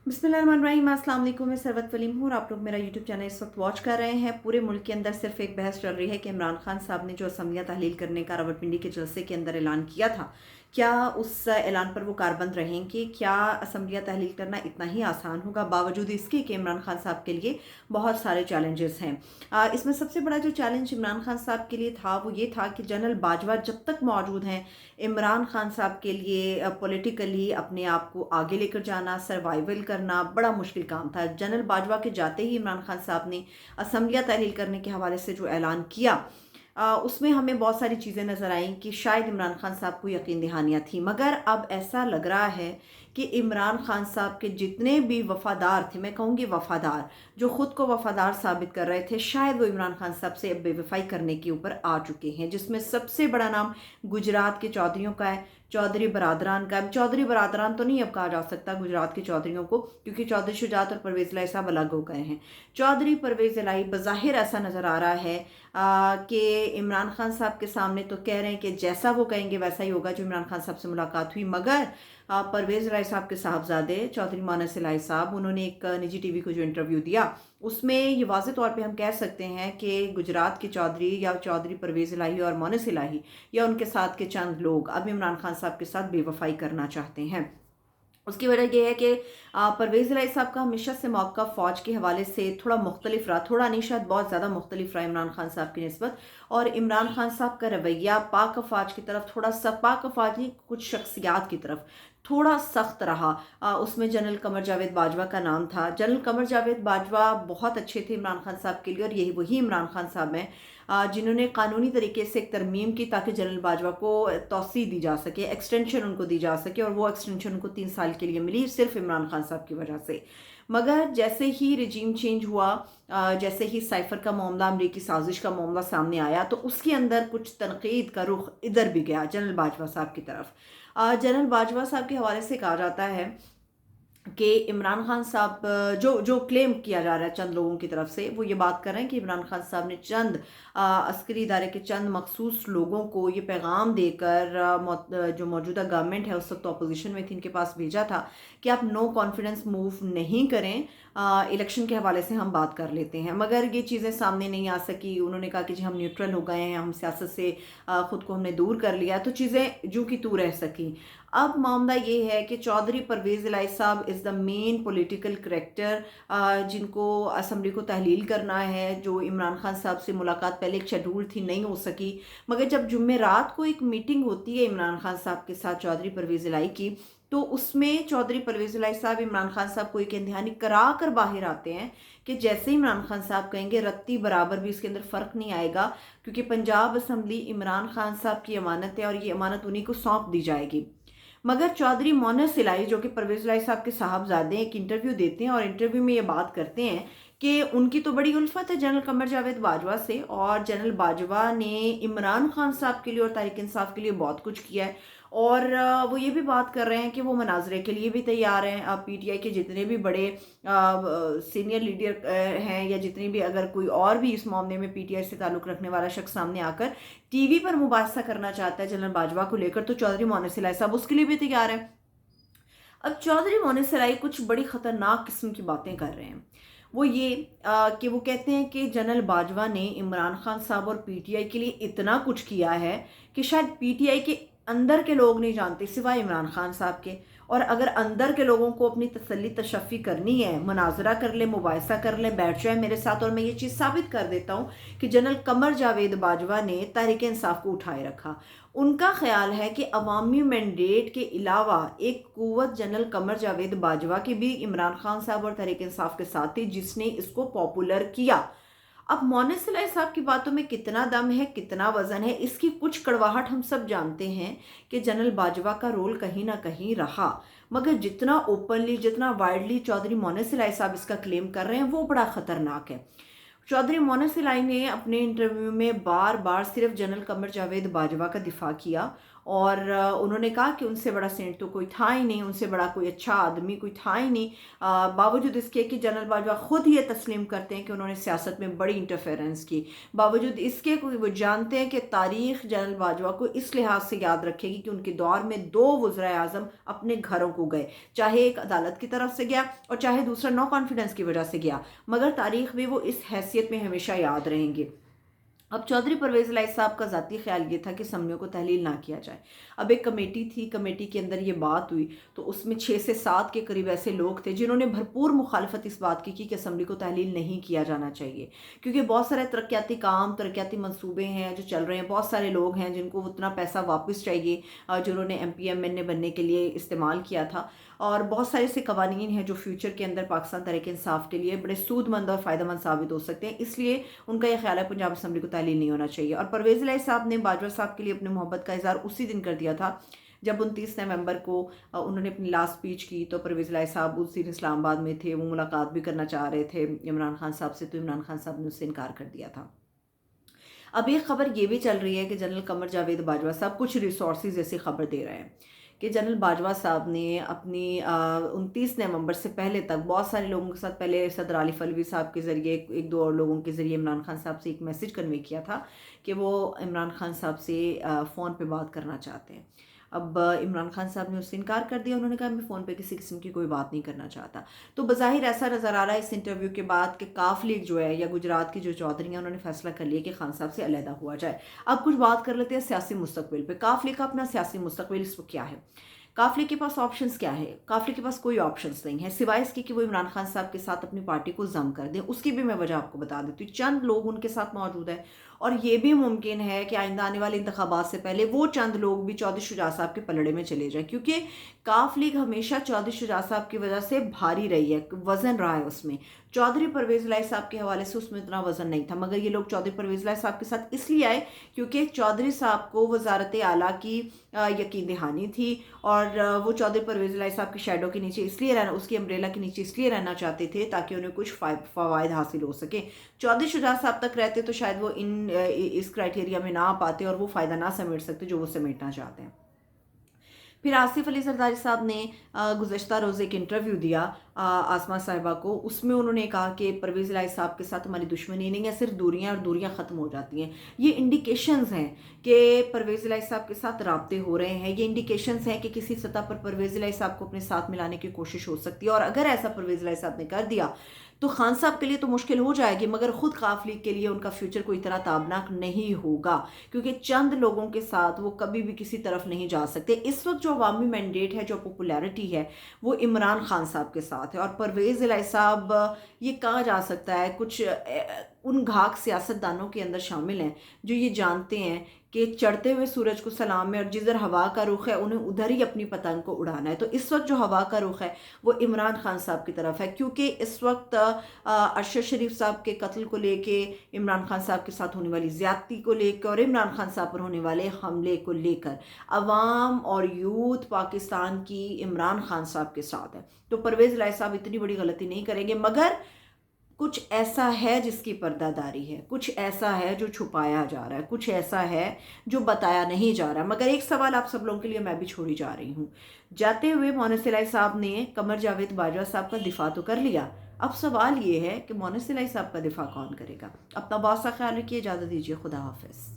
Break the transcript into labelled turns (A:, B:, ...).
A: बिस्मिल्लाहिर्रहमानिर्रहीम, अस्सलाम वालेकुम। मैं सरवत वलीम हूँ और आप लोग मेरा यूट्यूब चैनल इस वक्त वॉच कर रहे हैं। पूरे मुल्क के अंदर सिर्फ एक बहस चल रही है कि इमरान खान साहब ने जो असम्बलियाँ तहलील करने का रावलपिंडी के जलसे के अंदर ऐलान किया था, क्या उस ऐलान पर वो कारबंद रहेंगे? क्या असम्बलियाँ तहलील करना इतना ही आसान होगा, बावजूद इसके कि इमरान खान साहब के लिए बहुत सारे चैलेंजेस हैं। इसमें सबसे बड़ा जो चैलेंज इमरान खान साहब के लिए था वो ये था कि जनरल बाजवा जब तक मौजूद हैं, इमरान खान साहब के लिए पॉलिटिकली अपने आप को आगे लेकर जाना, सर्वाइवल करना बड़ा मुश्किल काम था। जनरल बाजवा के जाते ही इमरान खान साहब ने असम्बलियाँ तहलील करने के हवाले से जो ऐलान किया, उसमें हमें बहुत सारी चीज़ें नज़र आईं कि शायद इमरान खान साहब को यकीन दहानियाँ थी। मगर अब ऐसा लग रहा है कि इमरान खान साहब के जितने भी वफ़ादार थे, मैं कहूँगी वफ़ादार, जो ख़ुद को वफ़ादार साबित कर रहे थे, शायद वो इमरान खान साहब से अब बेवफ़ाई करने के ऊपर आ चुके हैं। जिसमें सबसे बड़ा नाम गुजरात के चौधरियों का है, चौधरी बरादरान का। चौधरी बरादरान तो नहीं अब कहा जा सकता गुजरात के चौधरियों को, क्योंकि चौधरी शुजात और परवेज़ इलाही साहब अलग हो गए हैं। चौधरी परवेज़ इलाही बज़ाहिर ऐसा नज़र आ रहा है कि इमरान खान साहब के सामने तो कह रहे हैं कि जैसा वो कहेंगे वैसा ही होगा। जो इमरान खान साहब से मुलाकात हुई, मगर परवेज़ इलाही साहब के साहबजादे चौधरी मोनस इलाही साहब, उन्होंने एक निजी टीवी को जो इंटरव्यू दिया, उसमें ये वाज़ेह तौर पे हम कह सकते हैं कि गुजरात के चौधरी या चौधरी परवेज़ इलाही और मोनस इलाही या उनके साथ के चंद लोग अब इमरान खान साहब के साथ बेवफ़ाई करना चाहते हैं। उसकी वजह यह है कि परवेज़ इलाही साहब का हमेशा से मौक़िफ़ फ़ौज के हवाले से थोड़ा मुख्तलिफ रहा, थोड़ा नहीं शायद बहुत ज़्यादा मुख्तलिफ रहा इमरान खान साहब की निस्बत। और इमरान खान साहब का रवैया पाक अफ़वाज की तरफ थोड़ा सा, पाक अफ़वाज नहीं, कुछ शख्सियात की तरफ थोड़ा सख्त रहा। उसमें जनरल कमर जावेद बाजवा का नाम था। जनरल कमर जावेद बाजवा बहुत अच्छे थे इमरान खान साहब के लिए, और यही वही इमरान खान साहब हैं जिन्होंने कानूनी तरीके से एक तरमीम की ताकि जनरल बाजवा को तौसी दी जा सके, एक्सटेंशन उनको दी जा सके, और वो एक्सटेंशन उनको 3 साल के लिए मिली सिर्फ इमरान खान साहब की वजह से। मगर जैसे ही रिजीम चेंज हुआ, जैसे ही साइफर का मामला, अमरीकी साजिश का मामला सामने आया, तो उसके अंदर कुछ तनकीद का रुख इधर भी गया जनरल बाजवा साहब की तरफ। जनरल बाजवा साहब के हवाले से कहा जाता है कि इमरान खान साहब, जो जो क्लेम किया जा रहा है चंद लोगों की तरफ से, वो ये बात कर रहे हैं कि इमरान खान साहब ने चंद अस्करी इदारे के चंद मखसूस लोगों को ये पैगाम देकर, जो मौजूदा गवर्नमेंट है उस वक्त अपोजिशन में थी, इनके पास भेजा था कि आप नो कॉन्फिडेंस मूव नहीं करें, इलेक्शन के हवाले से हम बात कर लेते हैं। मगर ये चीज़ें सामने नहीं आ सकी। उन्होंने कहा कि जी हम न्यूट्रल हो गए हैं, हम सियासत से ख़ुद को हमने दूर कर लिया, तो चीज़ें जूं की तू रह सकी। अब मामला ये है कि चौधरी परवेज़ इलाही साहब is the main political character, जिनको असम्बली को तहलील करना है। जो इमरान खान साहब से मुलाकात पहले एक शेड्यूल थी, नहीं हो सकी, मगर जब जुम्मे रात को एक मीटिंग होती है इमरान खान साहब के साथ चौधरी परवेज़ इलाही की, तो उसमें चौधरी परवेज़ इलाही साहब इमरान खान साहब को एक इम्तिहानी करा कर बाहर आते हैं कि जैसे ही इमरान खान साहब कहेंगे रत्ती बराबर भी इसके अंदर फ़र्क नहीं आएगा, क्योंकि पंजाब असम्बली इमरान खान साहब की अमानत है और ये अमानत उन्हीं को सौंप दी जाएगी। मगर चौधरी मोनस इलाही, जो कि परवेज़ इलाही साहब के साहबजादे, एक इंटरव्यू देते हैं और इंटरव्यू में ये बात करते हैं कि उनकी तो बड़ी उल्फत है जनरल कमर जावेद बाजवा से, और जनरल बाजवा ने इमरान खान साहब के लिए और तहरीक इंसाफ के लिए बहुत कुछ किया है। और वो ये भी बात कर रहे हैं कि वो मनाजरे के लिए भी तैयार हैं। पीटीआई के जितने भी बड़े सीनियर लीडर हैं, या जितने भी, अगर कोई और भी इस मामले में पीटीआई से ताल्लुक़ रखने वाला शख्स सामने आकर टीवी पर मुबाहिसा करना चाहता है जनरल बाजवा को लेकर, तो चौधरी मोनस इलाही साहब उसके लिए भी तैयार हैं। अब चौधरी मोनस इलाही कुछ बड़ी ख़तरनाक किस्म की बातें कर रहे हैं। वो ये कि वो कहते हैं कि जनरल बाजवा ने इमरान खान साहब और पीटीआई के लिए इतना कुछ किया है कि शायद पीटीआई के अंदर के लोग नहीं जानते सिवाय इमरान खान साहब के। और अगर अंदर के लोगों को अपनी तसल्ली तशफ़ी करनी है, मुनाजरा कर ले, मुबाहिसा कर ले, बैठ जाए मेरे साथ, और मैं ये चीज़ साबित कर देता हूँ कि जनरल कमर जावेद बाजवा ने तहरीक इंसाफ को उठाए रखा। उनका ख्याल है कि अवामी मैंडेट के अलावा एक कुव्वत जनरल कमर जावेद बाजवा की भी इमरान खान साहब और तहरीक इंसाफ के साथ थी, जिसने इसको पॉपुलर किया। अब मोनस इलाही साहब की बातों में कितना दम है, कितना वजन है, इसकी कुछ कड़वाहट हम सब जानते हैं कि जनरल बाजवा का रोल कहीं ना कहीं रहा। मगर जितना ओपनली, जितना वाइडली चौधरी मोनस इलाही साहब इसका क्लेम कर रहे हैं, वो बड़ा ख़तरनाक है। चौधरी मोनस इलाही ने अपने इंटरव्यू में बार बार सिर्फ जनरल कमर जावेद बाजवा का दिफा किया, اور انہوں نے کہا کہ ان سے بڑا سینٹ تو کوئی تھا ہی نہیں، ان سے بڑا کوئی اچھا آدمی کوئی تھا ہی نہیں، باوجود اس کے کہ جنرل باجوہ خود یہ تسلیم کرتے ہیں کہ انہوں نے سیاست میں بڑی انٹرفیرنس کی، باوجود اس کے وہ جانتے ہیں کہ تاریخ جنرل باجوہ کو اس لحاظ سے یاد رکھے گی کہ ان کے دور میں 2 وزرائے اعظم اپنے گھروں کو گئے، چاہے ایک عدالت کی طرف سے گیا اور چاہے دوسرا نو کانفیڈنس کی وجہ سے گیا، مگر تاریخ میں وہ اس حیثیت میں ہمیشہ یاد رہیں گے۔ اب چودھری پرویز الہی صاحب کا ذاتی خیال یہ تھا کہ اسمبلیوں کو تحلیل نہ کیا جائے۔ اب ایک کمیٹی تھی، کمیٹی کے اندر یہ بات ہوئی تو اس میں 6 سے 7 کے قریب ایسے لوگ تھے جنہوں نے بھرپور مخالفت اس بات کی کہ اسمبلی کو تحلیل نہیں کیا جانا چاہیے، کیونکہ بہت سارے ترقیاتی کام، ترقیاتی منصوبے ہیں جو چل رہے ہیں، بہت سارے لوگ ہیں جن کو اتنا پیسہ واپس چاہیے جنہوں نے MP MNA بننے کے لیے استعمال کیا تھا، اور بہت سارے ایسے قوانین ہیں جو فیوچر کے اندر پاکستان تحریک انصاف کے لیے بڑے سود مند اور فائدہ مند ثابت ہو سکتے ہیں، اس لیے ان کا یہ خیال ہے پنجاب اسمبلی کو تحلیل نہیں ہونا چاہیے۔ اور پرویز الہی صاحب نے باجوہ صاحب کے لیے اپنے محبت کا اظہار اسی دن کر دیا تھا جب 29 نومبر کو انہوں نے اپنی لاسٹ اسپیچ کی، تو پرویز الہی صاحب اس دن اسلام آباد میں تھے، وہ ملاقات بھی کرنا چاہ رہے تھے عمران خان صاحب سے، تو عمران خان صاحب نے اس سے انکار کر دیا تھا۔ اب ایک خبر یہ بھی چل رہی ہے کہ جنرل قمر جاوید باجوہ صاحب کچھ ریسورسز ایسی خبر دے رہے ہیں کہ جنرل باجوہ صاحب نے اپنی 29 نومبر سے پہلے تک بہت سارے لوگوں کے ساتھ، پہلے صدر علی فلوی صاحب کے ذریعے، ایک دو اور لوگوں کے ذریعے عمران خان صاحب سے ایک میسج کنوے کیا تھا کہ وہ عمران خان صاحب سے فون پہ بات کرنا چاہتے ہیں۔ اب عمران خان صاحب نے اس سے انکار کر دیا، انہوں نے کہا میں فون پہ کسی قسم کی کوئی بات نہیں کرنا چاہتا۔ تو بظاہر ایسا نظر آ رہا ہے اس انٹرویو کے بعد کہ کاف لیگ جو ہے یا گجرات کی جو چودھری ہیں انہوں نے فیصلہ کر لیا کہ خان صاحب سے علیحدہ ہوا جائے۔ اب کچھ بات کر لیتے ہیں سیاسی مستقبل پہ۔ کاف لیگ کا اپنا سیاسی مستقبل اس وقت کیا ہے؟ کاف لیگ کے پاس آپشنز کیا ہے؟ کاف لیگ کے پاس کوئی آپشنز نہیں ہے سوائے اس کی کہ وہ عمران خان صاحب کے ساتھ اپنی پارٹی کو ضم کر دیں۔ اس کی بھی میں وجہ آپ کو بتا دیتی ہوں، چند لوگ ان کے ساتھ موجود ہیں، اور یہ بھی ممکن ہے کہ آئندہ آنے والے انتخابات سے پہلے وہ چند لوگ بھی چودھری شجاع صاحب کے پلڑے میں چلے جائیں، کیونکہ کاف لیگ ہمیشہ چودھری شجاع صاحب کی وجہ سے بھاری رہی ہے، وزن رہا ہے اس میں۔ چودھری پرویز الہی صاحب کے حوالے سے اس میں اتنا وزن نہیں تھا، مگر یہ لوگ چودھری پرویز الہی صاحب کے ساتھ اس لیے آئے کیونکہ چودھری صاحب کو وزارت اعلیٰ کی یقین دہانی تھی، اور وہ چودھری پرویز الہی صاحب کی شیڈو کے نیچے اس لیے رہنا، اس کی امبریلا کے نیچے اس لیے رہنا چاہتے تھے تاکہ انہیں کچھ فوائد حاصل ہو سکے۔ چودھری شجاع صاحب تک رہتے تو شاید وہ اس کرائٹیریا میں نہ آ پاتے اور وہ فائدہ نہ سمیٹ سکتے جو وہ سمیٹنا چاہتے ہیں۔ پھر آصف علی زرداری صاحب نے گزشتہ روز ایک انٹرویو دیا آسما صاحبہ کو، اس میں انہوں نے کہا کہ پرویز الہی صاحب کے ساتھ ہماری دشمنی نہیں ہے، صرف دوریاں اور دوریاں ختم ہو جاتی ہیں۔ یہ انڈیکیشنز ہیں کہ پرویز الہی صاحب کے ساتھ رابطے ہو رہے ہیں، یہ انڈیکیشنز ہیں کہ کسی سطح پر پرویز الہی صاحب کو اپنے ساتھ ملانے کی کوشش ہو سکتی ہے، اور اگر ایسا پرویز الہی صاحب نے کر دیا تو خان صاحب کے لیے تو مشکل ہو جائے گی، مگر خود کاف لیگ کے لیے ان کا فیوچر کوئی طرح تابناک نہیں ہوگا، کیونکہ چند لوگوں کے ساتھ وہ کبھی بھی کسی طرف نہیں جا سکتے۔ اس وقت جو عوامی مینڈیٹ ہے، جو پاپولیرٹی ہے، وہ عمران خان صاحب کے ساتھ ہے، اور پرویز الہی صاحب یہ کہا جا سکتا ہے کچھ ان گھاک سیاستدانوں کے اندر شامل ہیں جو یہ جانتے ہیں کہ چڑھتے ہوئے سورج کو سلام ہے، اور جدھر ہوا کا رخ ہے انہیں ادھر ہی اپنی پتنگ کو اڑانا ہے۔ تو اس وقت جو ہوا کا رخ ہے وہ عمران خان صاحب کی طرف ہے، کیونکہ اس وقت ارشد شریف صاحب کے قتل کو لے کے، عمران خان صاحب کے ساتھ ہونے والی زیادتی کو لے کر، اور عمران خان صاحب پر ہونے والے حملے کو لے کر عوام اور یوتھ پاکستان کی عمران خان صاحب کے ساتھ ہے۔ تو پرویز الہی صاحب اتنی بڑی غلطی نہیں کریں گے، مگر کچھ ایسا ہے جس کی پردہ داری ہے، کچھ ایسا ہے جو چھپایا جا رہا ہے، کچھ ایسا ہے جو بتایا نہیں جا رہا۔ مگر ایک سوال آپ سب لوگوں کے لیے میں بھی چھوڑی جا رہی ہوں، جاتے ہوئے مونس الہی صاحب نے قمر جاوید باجوہ صاحب کا دفاع تو کر لیا، اب سوال یہ ہے کہ مونس الہی صاحب کا دفاع کون کرے گا؟ اپنا بہت سا خیال رکھیے، اجازت دیجیے، خدا حافظ۔